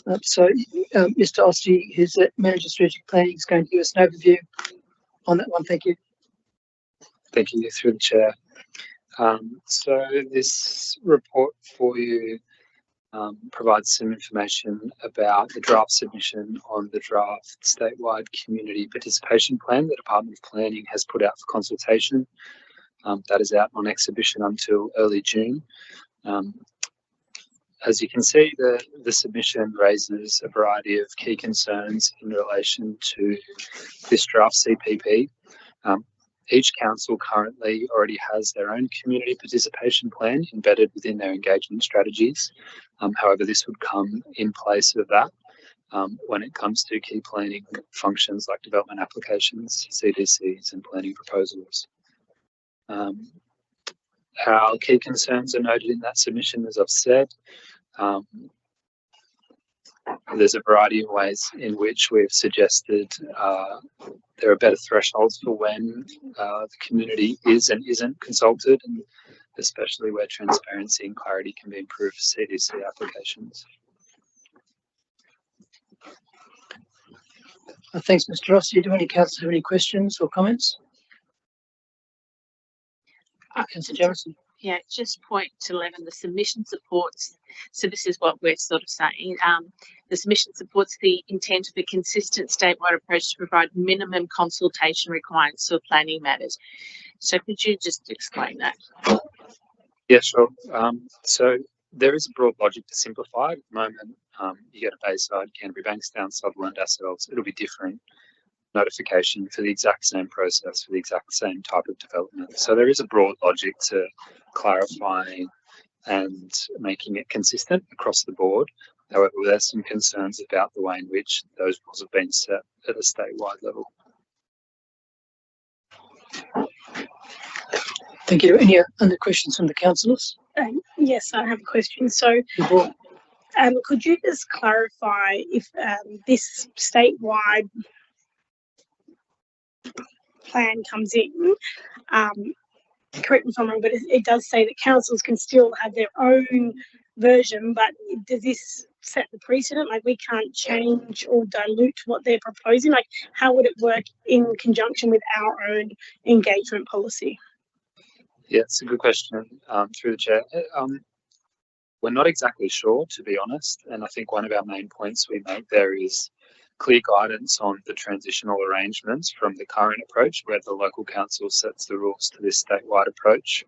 Speaker 12: Mr. Osti, who's the Manager of Strategic Planning, is going to give us an overview on that one. Thank you.
Speaker 14: Thank you, through the chair. So this report for you provides some information about the draft submission on the draft statewide community participation plan the Department of Planning has put out for consultation. That is out on exhibition until early June. As you can see, the submission raises a variety of key concerns in relation to this draft CPP. Each council currently already has their own community participation plan embedded within their engagement strategies. However, this would come in place of that when it comes to key planning functions like development applications, CDCs, and planning proposals. Our key concerns are noted in that submission, as I've said. There's a variety of ways in which we've suggested there are better thresholds for when the community is and isn't consulted, and especially where transparency and clarity can be improved for CDC applications.
Speaker 12: Thanks, Mr. Rossi. Do any councillors have any questions or comments? Councillor Jamieson.
Speaker 6: Yeah, just point to 11, the submission supports, so this is what we're sort of saying, the submission supports the intent of a consistent statewide approach to provide minimum consultation requirements for planning matters. So could you just explain that?
Speaker 14: Yeah, sure. So there is a broad logic to simplify. At the moment, you get a Bayside, Canterbury, Bankstown, Sutherland, ourselves. It'll be different notification for the exact same process, for the exact same type of development. So there is a broad logic to clarifying and making it consistent across the board. However, there's some concerns about the way in which those rules have been set at a statewide level.
Speaker 12: Thank you. Any other questions from the councillors?
Speaker 1: Yes, I have a question. So, could you just clarify if this statewide plan comes in, correct me if I'm wrong, but it does say that councils can still have their own version, but does this set the precedent? Like, we can't change or dilute what they're proposing? Like, how would it work in conjunction with our own engagement policy?
Speaker 14: Yeah, it's a good question, through the chair. We're not exactly sure, to be honest, and I think one of our main points we make there is clear guidance on the transitional arrangements from the current approach, where the local council sets the rules, to this statewide approach.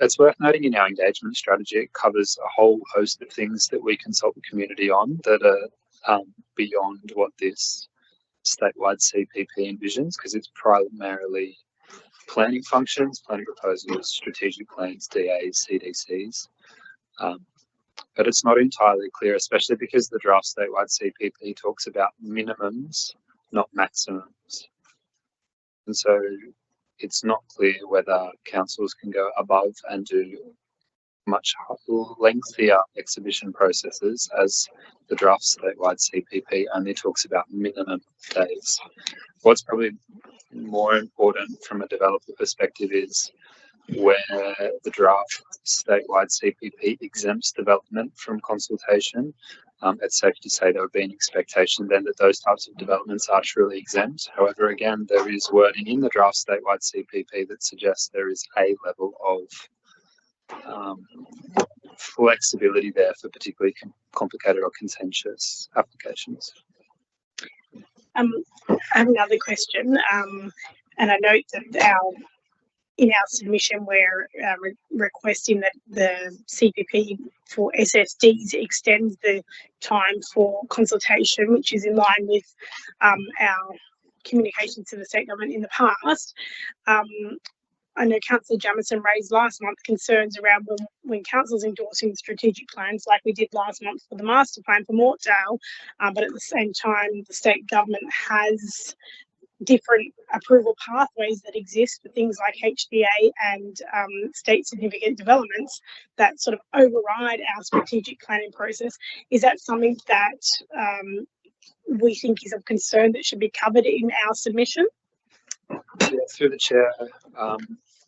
Speaker 14: It's worth noting in our engagement strategy, it covers a whole host of things that we consult the community on that are beyond what this statewide CPP envisions, because it's primarily planning functions, planning proposals, strategic plans, DAs, CDCs. But it's not entirely clear, especially because the draft statewide CPP talks about minimums, not maximums. And so it's not clear whether councils can go above and do much lengthier exhibition processes, as the draft statewide CPP only talks about minimum days. What's probably more important from a developer perspective is where the draft statewide CPP exempts development from consultation. It's safe to say there would be an expectation then that those types of developments are truly exempt. However, again, there is wording in the draft statewide CPP that suggests there is a level of flexibility there for particularly complicated or contentious applications.
Speaker 1: I have another question, and I note that our in our submission, we're requesting that the CPP for SSDs extends the time for consultation, which is in line with our communications to the state government in the past. I know Councillor Jamieson raised last month concerns around when council's endorsing strategic plans like we did last month for the master plan for Mortdale, but at the same time the state government has different approval pathways that exist for things like HDA and state significant developments that sort of override our strategic planning process. Is that something that we think is of concern that should be covered in our submission?
Speaker 14: Yeah, through the chair,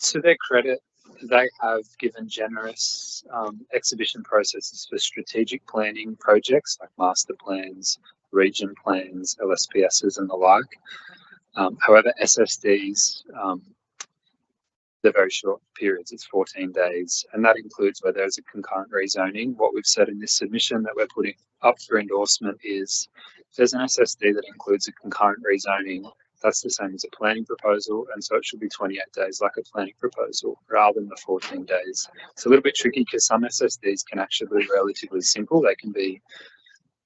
Speaker 14: to their credit, they have given generous exhibition processes for strategic planning projects like master plans, region plans, LSPSs and the like. However, SSDs, they're very short periods, it's 14 days, and that includes where there's a concurrent rezoning. What we've said in this submission that we're putting up for endorsement is if there's an SSD that includes a concurrent rezoning, that's the same as a planning proposal, and so it should be 28 days like a planning proposal rather than the 14 days. It's a little bit tricky because some SSDs can actually be relatively simple. They can be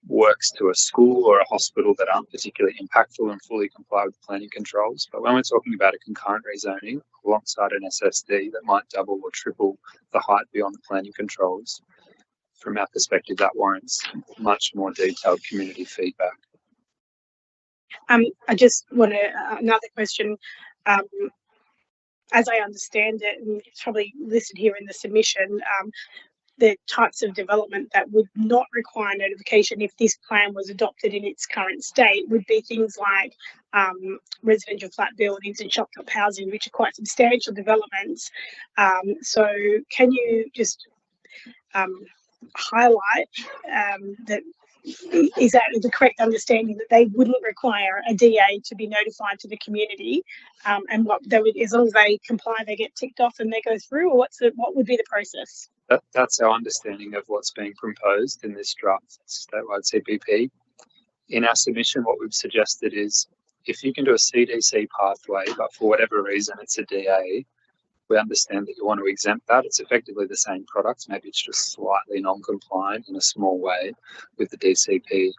Speaker 14: works to a school or a hospital that aren't particularly impactful and fully comply with planning controls. But when we're talking about a concurrent rezoning alongside an SSD that might double or triple the height beyond the planning controls, from our perspective, that warrants much more detailed community feedback.
Speaker 1: I just want to, another question. As I understand it, and it's probably listed here in the submission, the types of development that would not require notification if this plan was adopted in its current state would be things like residential flat buildings and shop top housing, which are quite substantial developments. So can you just highlight that, is that the correct understanding that they wouldn't require a DA to be notified to the community, and what they would, as long as they comply, they get ticked off and they go through, or what would be the process?
Speaker 14: That's our understanding of what's being proposed in this draft statewide CPP. In our submission, what we've suggested is if you can do a CDC pathway, but for whatever reason it's a DA, we understand that you want to exempt that. It's effectively the same product, maybe it's just slightly non-compliant in a small way with the DCP.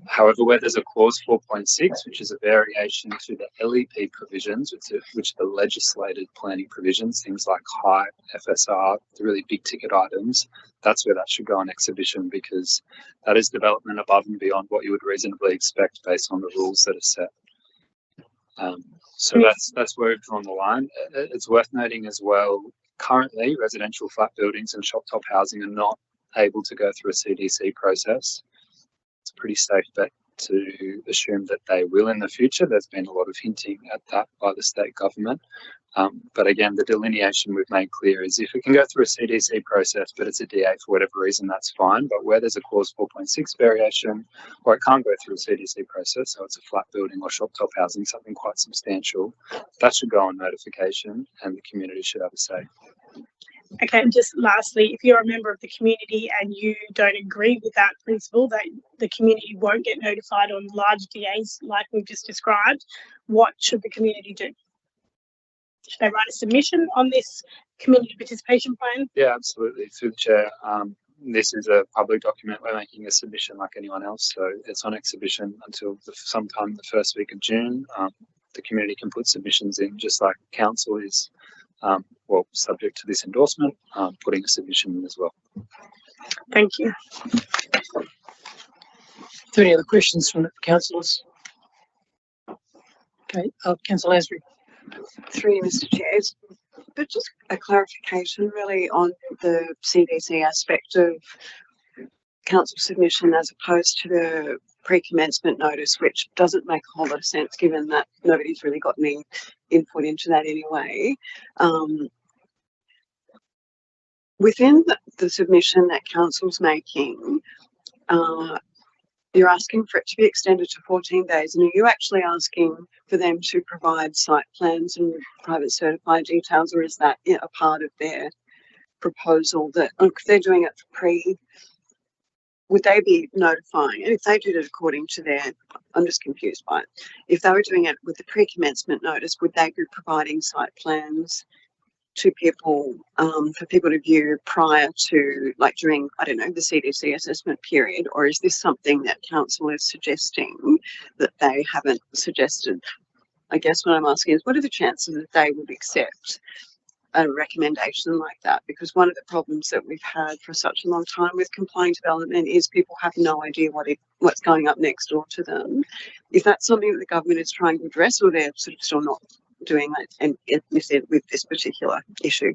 Speaker 14: However, where there's a clause 4.6, which is a variation to the LEP provisions, which are the legislated planning provisions, things like height, FSR, the really big ticket items, that's where that should go on exhibition, because that is development above and beyond what you would reasonably expect based on the rules that are set. So that's where we've drawn the line. It's worth noting as well, currently residential flat buildings and shop top housing are not able to go through a CDC process. It's a pretty safe bet to assume that they will in the future. There's been a lot of hinting at that by the state government. But again, the delineation we've made clear is if it can go through a CDC process, but it's a DA for whatever reason, that's fine. But where there's a clause 4.6 variation, or it can't go through a CDC process, so it's a flat building or shop top housing, something quite substantial, that should go on notification and the community should have a say.
Speaker 1: Okay, and just lastly, if you're a member of the community and you don't agree with that principle, that the community won't get notified on large DAs like we've just described, what should the community do? Should they write a submission on this community participation plan?
Speaker 14: Yeah, absolutely. Through the chair, this is a public document. We're making a submission like anyone else, so it's on exhibition until sometime the first week of June. The community can put submissions in just like council is. Well, subject to this endorsement, putting a submission in as well.
Speaker 1: Thank you.
Speaker 12: Are there any other questions from the councillors? Okay, Councillor Lasry.
Speaker 5: Through you, Mr. Chair. But just a clarification really on the CDC aspect of council submission as opposed to the pre-commencement notice, which doesn't make a whole lot of sense given that nobody's really got any input into that anyway. Within the submission that council's making, you're asking for it to be extended to 14 days, and are you actually asking for them to provide site plans and private certified details, or is that a part of their proposal that, look, they're doing it for would they be notifying? And if they did it according to their, I'm just confused by it. If they were doing it with the pre-commencement notice, would they be providing site plans to people, for people to view prior to, like during, I don't know, the CDC assessment period? Or is this something that council is suggesting that they haven't suggested? I guess what I'm asking is, what are the chances that they would accept a recommendation like that? Because one of the problems that we've had for such a long time with compliant development is people have no idea what's going up next door to them. Is that something that the government is trying to address, or they're sort of still not doing that and with this particular issue?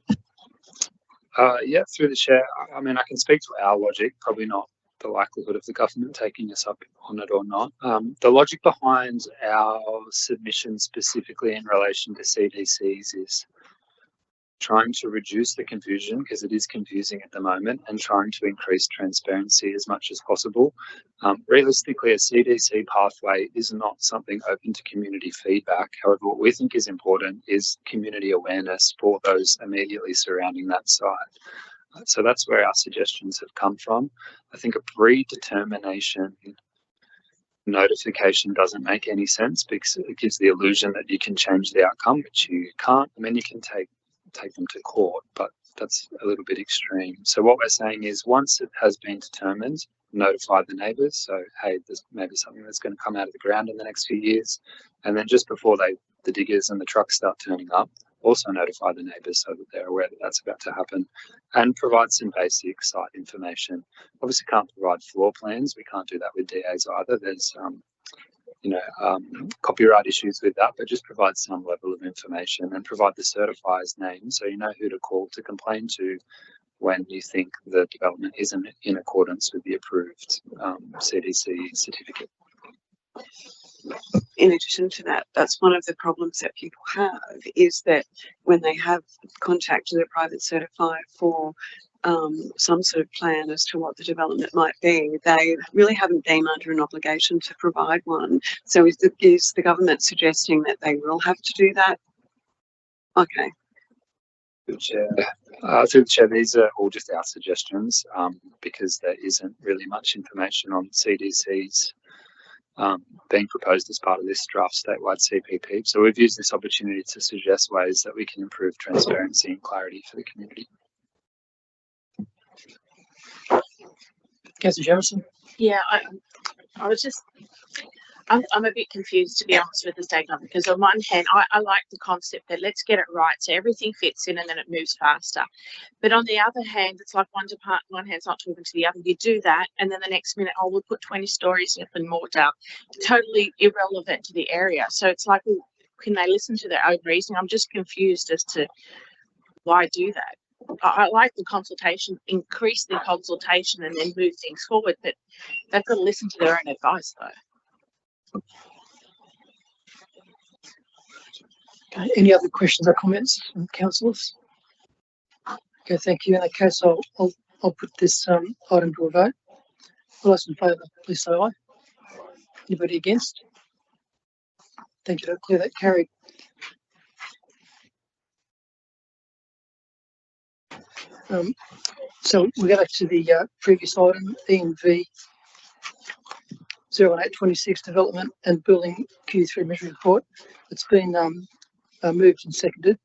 Speaker 14: Yeah, through the chair. I mean, I can speak to our logic, probably not the likelihood of the government taking us up on it or not. The logic behind our submission specifically in relation to CDCs is trying to reduce the confusion, because it is confusing at the moment, and trying to increase transparency as much as possible. Realistically, a CDC pathway is not something open to community feedback. However, what we think is important is community awareness for those immediately surrounding that site. So that's where our suggestions have come from. I think a predetermination notification doesn't make any sense, because it gives the illusion that you can change the outcome, which you can't. I mean, you can take them to court, but that's a little bit extreme. So what we're saying is, once it has been determined, notify the neighbours. So, hey, there's maybe something that's going to come out of the ground in the next few years. And then just before the diggers and the trucks start turning up, also notify the neighbours so that they're aware that that's about to happen, and provide some basic site information. Obviously can't provide floor plans. We can't do that with DAs either. There's copyright issues with that, but just provide some level of information and provide the certifier's name so you know who to call to complain to when you think the development isn't in accordance with the approved CDC certificate.
Speaker 5: In addition to that, that's one of the problems that people have, is that when they have contacted a private certifier for some sort of plan as to what the development might be, they really haven't been under an obligation to provide one. So is the government suggesting that they will have to do that? Okay.
Speaker 14: Through the chair, these are all just our suggestions, because there isn't really much information on CDCs being proposed as part of this draft statewide CPP. So we've used this opportunity to suggest ways that we can improve transparency and clarity for the community.
Speaker 12: Councillor Jamieson.
Speaker 6: Yeah, I was just, I'm a bit confused, to be honest, with the state government, because on one hand, I like the concept that let's get it right so everything fits in and then it moves faster. But on the other hand, it's like one hand's not talking to the other. You do that, and then the next minute, oh, we'll put 20 stories up in Mortdale. Totally irrelevant to the area. So it's like, well, can they listen to their own reasoning? I'm just confused as to why do that. I like the consultation, increase the consultation and then move things forward, but they've got to listen to their own advice though.
Speaker 12: Okay, any other questions or comments from councillors? Okay, thank you. In that case, I'll put this item to a vote. All those in favour, please say aye. Anybody against? Thank you. I declare that carried. So we go back to the previous item, ENV 01826 Development and Building Q3 Measure Report. It's been moved and seconded,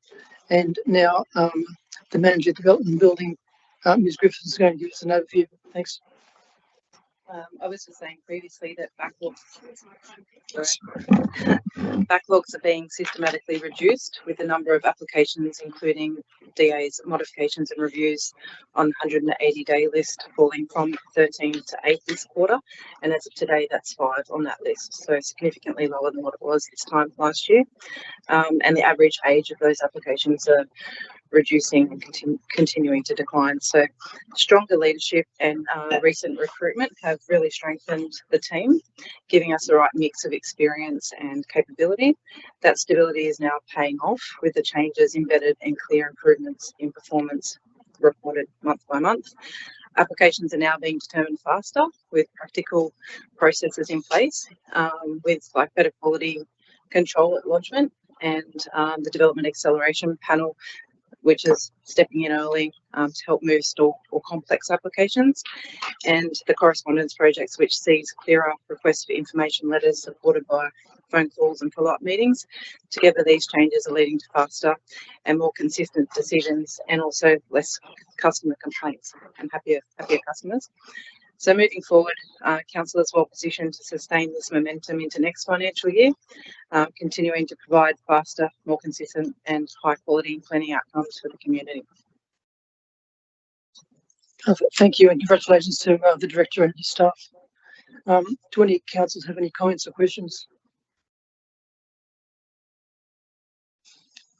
Speaker 12: and now the Manager of Development and Building, Ms. Griffiths, is going to give us an overview. Thanks.
Speaker 13: I was just saying previously that backlogs are being systematically reduced, with the number of applications, including DA's modifications and reviews on 180-day list, falling from 13 to 8 this quarter. And as of today, that's 5 on that list. So significantly lower than what it was this time last year. And the average age of those applications are reducing and continuing to decline. So stronger leadership and recent recruitment have really strengthened the team, giving us the right mix of experience and capability. That stability is now paying off, with the changes embedded and clear improvements in performance reported month by month. Applications are now being determined faster, with practical processes in place, with like better quality control at lodgement, and the development acceleration panel which is stepping in early to help move store or complex applications, and the correspondence projects, which sees clearer requests for information letters supported by phone calls and follow-up meetings. Together, these changes are leading to faster and more consistent decisions, and also less customer complaints and happier customers. So moving forward, council is well positioned to sustain this momentum into next financial year, continuing to provide faster, more consistent and high quality planning outcomes for the community.
Speaker 12: Perfect. Thank you, and congratulations to the director and his staff. Do any councillors have any comments or questions?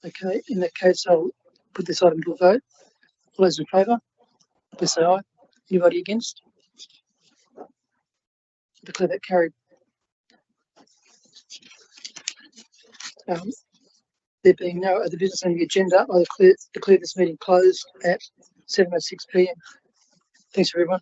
Speaker 12: Okay, in that case, I'll put this item to a vote. All those in favour, please say aye. Anybody against? Declare that carried. There being no other business on the agenda, I declare this meeting closed at 7:06 p.m. Thanks, everyone.